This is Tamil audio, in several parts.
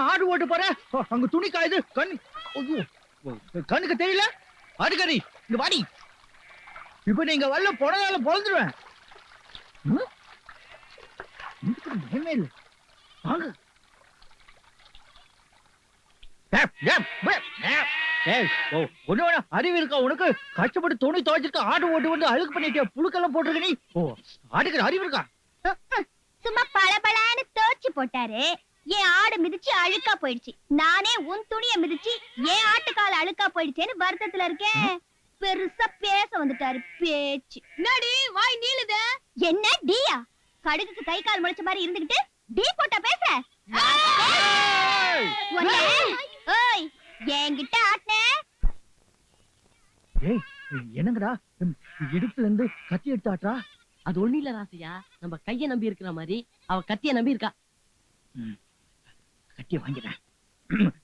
ஆடு ஓட்டு போற அங்க துணி காயுது கண்ணுக்கு தெரியல அதுக்கறி இங்க வாடி இப்ப நீங்க வரல போனதால பொழந்துருவேன் பயமே இல்லை வாங்க அறிவு இருக்கா உனக்கு கஷ்டப்பட்டு துணி துவைச்சிருக்க ஆடு ஓட்டு வந்து அழுக்கு பண்ணிட்டியா புழுக்கெல்லாம் போட்டிருக்க நீ ஆடுக்கிற அறிவு இருக்கா சும்மா பளபளன்னு தோச்சு போட்டாரு என் ஆடு மிதிச்சு அழுக்கா போயிடுச்சு நானே உன் துணிய மிதிச்சு என் ஆட்டுக்கால அழுக்கா போயிடுச்சேன்னு வருத்தத்துல இருக்கேன் பெருசா பேச வந்துட்டாரு பேச்சு நடி வாய் நீளுத என்ன டீயா கடுகுக்கு கை கால் முளைச்ச மாதிரி இருந்துகிட்டு டீ போட்டா பேச ஓய் என்கிட்ட ஆட்னே என்னங்கடா இடுப்புல இருந்து கத்தி எடுத்து ஆட்டா அது ஒண்ணு இல்ல ராசையா நம்ம கைய நம்பி இருக்கிற மாதிரி அவ கத்திய நம்பி இருக்கா கட்டிய வாங்கிறேன்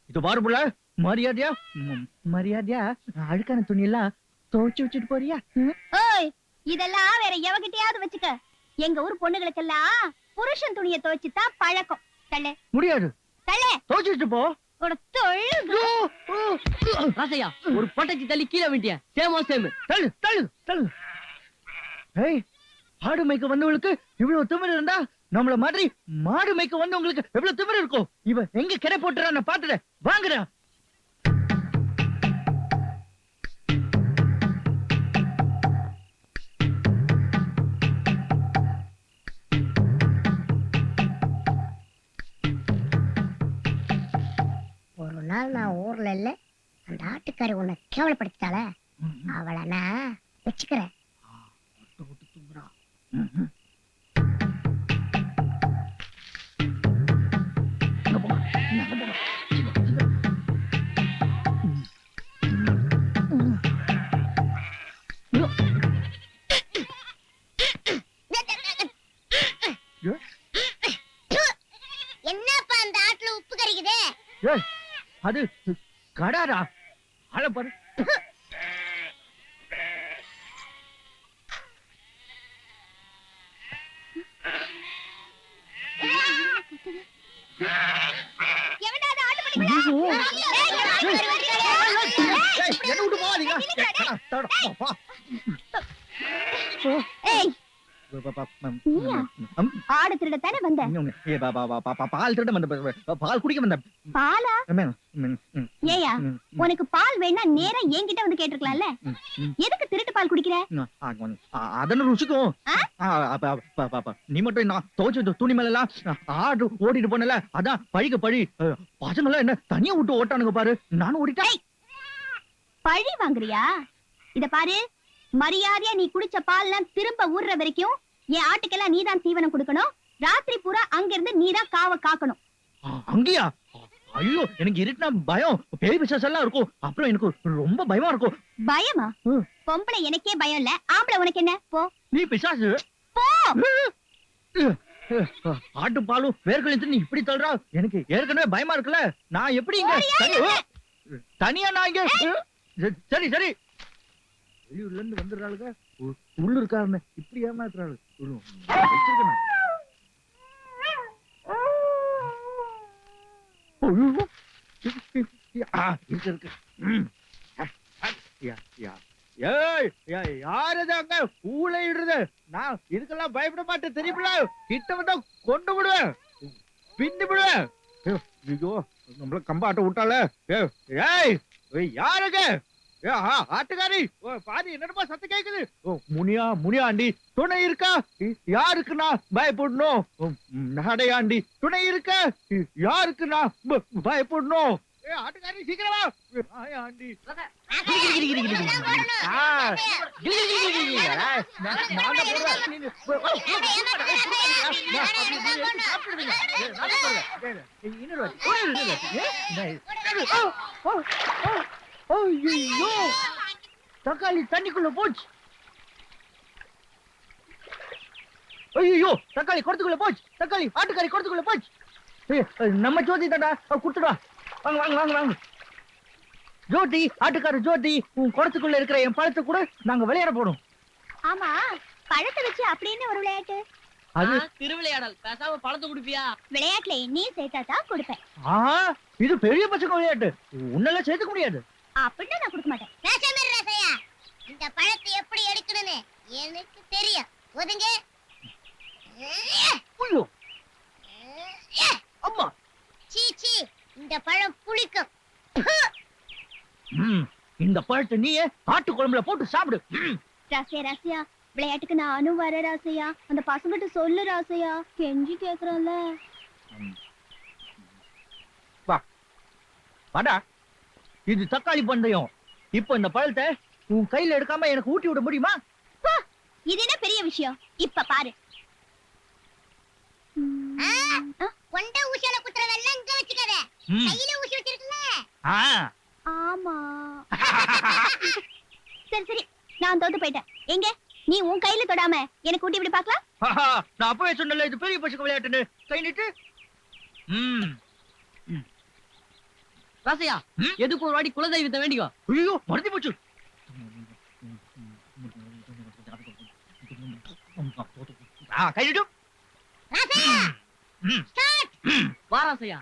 இது பாருப்புல மரியாதையா மரியாதையா அழுக்கான துணி எல்லாம் துவைச்சு வச்சுட்டு போறியா ஓய் இதெல்லாம் வேற எவகிட்டயாவது வச்சுக்க எங்க ஊர் பொண்ணுகளுக்கெல்லாம் புருஷன் துணியை துவைச்சுதான் பழக்கம் தள்ளு முடியாது தள்ளு துவைச்சுட்டு போ ராசையா ஒரு பொட்டச்சி தள்ளி கீழே விட்டிய சேமோ சேமு தள்ளு தள்ளு தள்ளு ஏய் ஆடு மேய்க்க வந்தவங்களுக்கு இவ்வளவு திமிரு இருந்தா நம்மள மாதிரி மாடு மேய்க்க வந்தவங்களுக்கு எவ்வளவு திமிரு இருக்கும் இவ எங்க கிரை போட்டுறா நான் பாத்துறேன் வாங்குறா ஒரு நாள் நான் ஊர்ல இல்ல அந்த ஆட்டுக்காரி உன்னை கேவலப்படுத்திட்டால அவளை நான் வச்சுக்கிறேன் என்னப்பா அந்த ஆட்டுல உப்பு கறிக்குதே அது கடாரா ஆள பாரு ஆடு திருடத்தானே வந்த பால் திருட வந்த பால் குடிக்க வந்த பாலா ஏயா உனக்கு பால் வேணா நேரா என்கிட்ட வந்து கேட்டிருக்கலாம்ல எதுக்கு திருட்டு பால் குடிக்கிற அதன ருசிக்கும் நீ மட்டும் நான் துவைச்ச துணி மேல எல்லாம் ஆடு ஓடிட்டு போனல அதான் பழிக்க பழி பசங்க எல்லாம் என்ன தனியா விட்டு ஓட்டானுங்க பாரு நானும் ஓடிட்டேன் பழி வாங்குறியா இத பாரு மரியாதையா நீ குடிச்ச பால்லாம் திரும்ப ஊர்ற வரைக்கும் என் ஆட்டுக்கெல்லாம் நீதான் தீவனம் கொடுக்கணும் ராத்திரி பூரா அங்க இருந்து நீதான் காவ காக்கணும் அங்கயா ஐயோ எனக்கு இருட்டுனா பயம் பேய் பிசாசு எல்லாம் இருக்கும் அப்புறம் எனக்கு ரொம்ப பயமா இருக்கும் பயமா பொம்பளை எனக்கே பயம் இல்ல ஆம்பளை உனக்கு என்ன போ நீ பிசாசு போ ஆட்டு பாலும் வேர்க்கழித்து நீ இப்படி சொல்றா எனக்கு ஏற்கனவே பயமா இருக்குல்ல நான் எப்படி இங்க தனியா நான் இங்க சரி சரி வெளியூர்ல இருந்து வந்துடுறாளுங்க உள்ள இருக்காருன்னு இப்படி ஏமாத்துறாள் யாருதாங்க ஊழையிடுறது நான் இதுக்கெல்லாம் பயப்பட மாட்டேன் தெரியுமில கிட்ட வந்தா கொண்டு விடுவேன் பின்னு விடுவேன் ஐயோ நம்மள கம்பாட்ட விட்டால ஏய் யாருங்க ஆட்டுக்காரி பாதி என்னமா சத்தம் கேக்குது முனியா முனியாண்டி துணை இருக்கா யாருக்கு நான் பயப்படணும் நடையாண்டி துணை இருக்கா யாருக்கு நான் பயப்படணும் ஆட்டுக்காரி சீக்கிரமா ஆண்டி ஐயோ தக்காளி தண்ணிக்குள்ள போச்சு ஐயோ தக்காளி குடத்துக்குள்ள போச்சு தக்காளி ஆட்டுக்காரி குடத்துக்குள்ள போச்சு நம்ம ஜோதி தாண்டா குடுத்துடா. வாங்க வாங்க வாங்க வாங்க. ஜோதி, ஆட்டுக்கார ஜோதி, உன் குடத்துக்குள்ள இருக்கிற என் பழத்தை கூட நாங்க விளையாட போறோம். ஆமா, பழத்தை வச்சு அப்படின்னு ஒரு விளையாட்டு. அது திருவிளையாடல். பேசாம பழத்தை குடிப்பியா? விளையாட்டுல நீ சேர்த்தா தான் கொடுப்பேன். ஆ, இது பெரிய பசங்க விளையாட்டு. உன்னெல்லாம் சேர்த்துக்க முடியாது. அப்படின்னா நான் கொடுக்க மாட்டேன். ரசையா, இந்த பழத்தை எப்படி எடுக்கணும்னு எனக்கு தெரியும். ஒதுங்க. ஐயோ அம்மா. சீச்சி, இந்த பழம் புளிக்கும். இந்த பழத்தை நீயே ஆட்டு குழம்புல போட்டு சாப்பிடு. ராசையா ராசையா, விளையாட்டுக்கு நானும் வர ராசையா. அந்த பசங்கிட்ட சொல்லு ராசையா, கெஞ்சி கேக்குறேன்ல. வா வாடா. இது தக்காளி பந்தயம். இப்போ இந்த பழத்தை உன் கையில எடுக்காம எனக்கு ஊட்டி விட முடியுமா? இது என்ன பெரிய விஷயம்? இப்ப பாரு. கொண்ட ஊசியால குத்துறதெல்லாம் இங்க வச்சுக்கவே. கையில ஊசி வச்சிருக்கல. ஆமா. சரி சரி, நான் தோத்து போயிட்டேன். எங்க நீ உன் கையில தொடாம எனக்கு ஊட்டி விட பாக்கலாம். நான் அப்பவே சொன்னல இது பெரிய பசங்க விளையாட்டுன்னு. கை நீட்டு. ராசையா, எதுக்கு ஒரு வாட்டி குலதெய்வத்தை வேண்டிக்கோ. ஐயோ மறந்து போச்சு. கை நீட்டு. வா ராசையா.